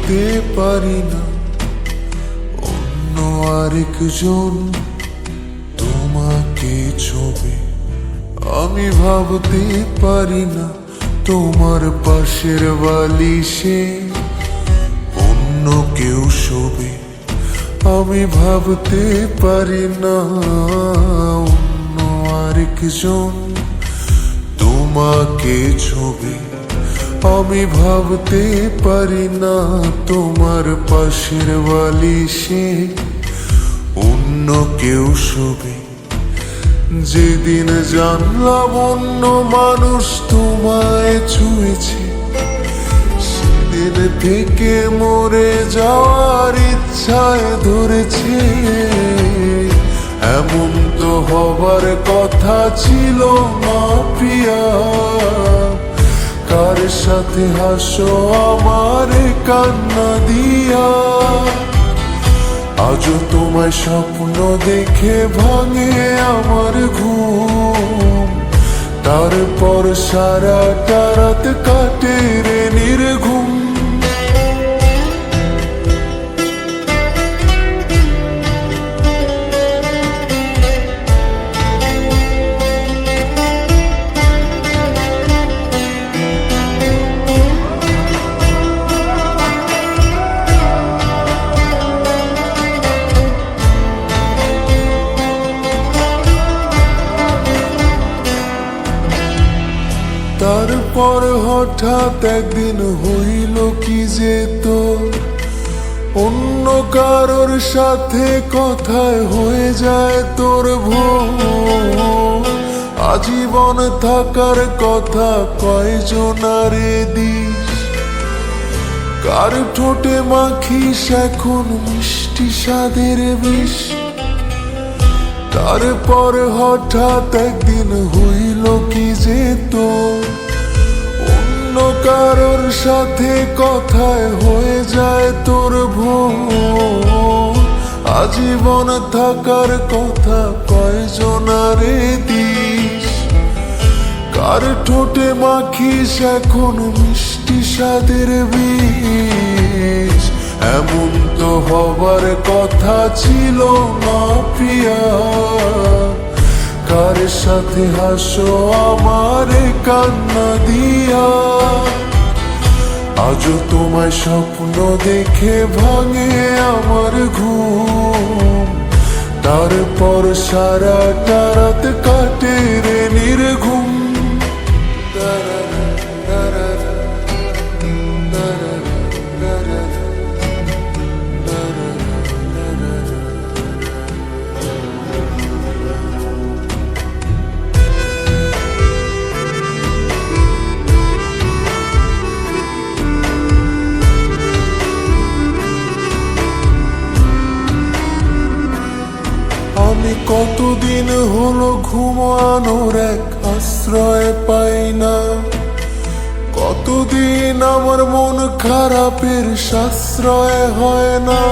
ভাবতে পারি না অন্য আরেকজন তোমাকে ছবি। আমি ভাবতে পারি না তোমার পাশের বালিশে অন্য কেউ শোবে। আমি ভাবতে পারি না অন্য আরেকজন তোমাকে ছবি। আমি ভাবতে পারি না তোমার পাশের বালিশে অন্য কেউ শোবে। যেদিন জানলাম অন্য মানুষ তোমায় ছুঁয়েছে, সেদিন থেকে মরে যাওয়ার ইচ্ছায় ধরেছে। এমন তো হবার কথা ছিল না প্রিয়া, কার সাথে হাসো আমার কান্না দিয়া। আজও তোমায় স্বপ্ন দেখে ভাঙে আমার ঘুম, তারপর সারাটা রাত কাটে রে নির্ঘুম। তারপর হঠাৎ একদিন হইল কি যে তোর অন্য কারোর সাথে কথায় হয়ে যায় তোর ভোর। আজীবন থাকার কথা কয়জনারে দিস, কার ঠোঁটে মাখিস এখন মিষ্টি স্বাদের বিষ। তারপর হঠাৎ একদিন হইল কি যে তোর অন্য কারোর সাথে কথায় হয়ে যায় তোর ভোর। আজীবন থাকার কথা কয়জনারে দিস, কার ঠোঁটে মাখিস এখন মিষ্টি স্বাদের বিষ। এমন তো হবার কথা ছিল না প্রিয়া, কার সাথে হাসো আমার কান্না দিয়া। আজও তোমায় স্বপ্ন দেখে ভাঙে আমার ঘুম, তারপর সারাটা রাত কাটে রে নির্ঘুম। আমি কতদিন হলো ঘুমানোর এক আশ্রয় পাই না, কতদিন আমার মন খারাপের সাশ্রয় হয় না।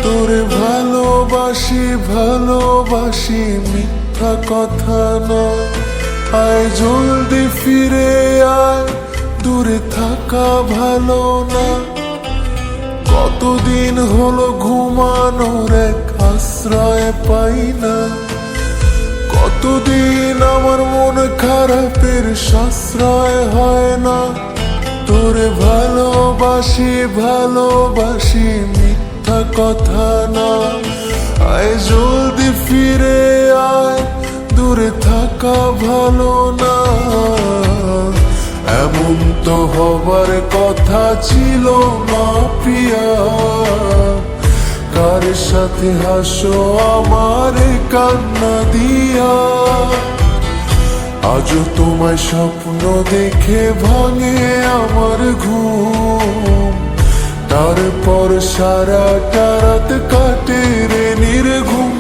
তোরে ভালোবাসি ভালোবাসি মিথ্যা কথা না, আয় জলদি ফিরে আয়, দূরে থাকা ভালো না। কতদিন হলো ঘুমানোর এক আশ্রয় পাই না, কতদিন আমার মন খারাপের সাশ্রয় হয় না। তোরে ভালোবাসি ভালোবাসি মিথ্যা কথা না, আয় জলদি ফিরে আয়, দূরে থাকা ভালো না। এমন তো হবার কথা ছিল না প্রিয়া, কার সাথে হাসো আমার কান্না দিয়া। আজও তোমায় স্বপ্ন দেখে ভাঙে আমার ঘুম, তারপর সারাটা রাত কাটে রে নির্ঘুম।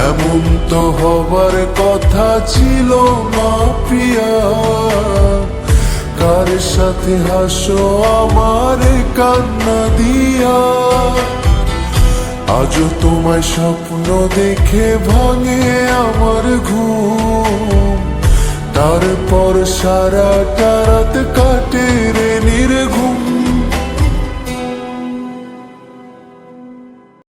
এমন তো হবার কথা ছিল না প্রিয়া, কার সাথে হাসো আমার কান্না দিয়া। আজও তোমায় স্বপ্ন দেখে ভাঙে আমার ঘুম, তারপর সারাটা রাত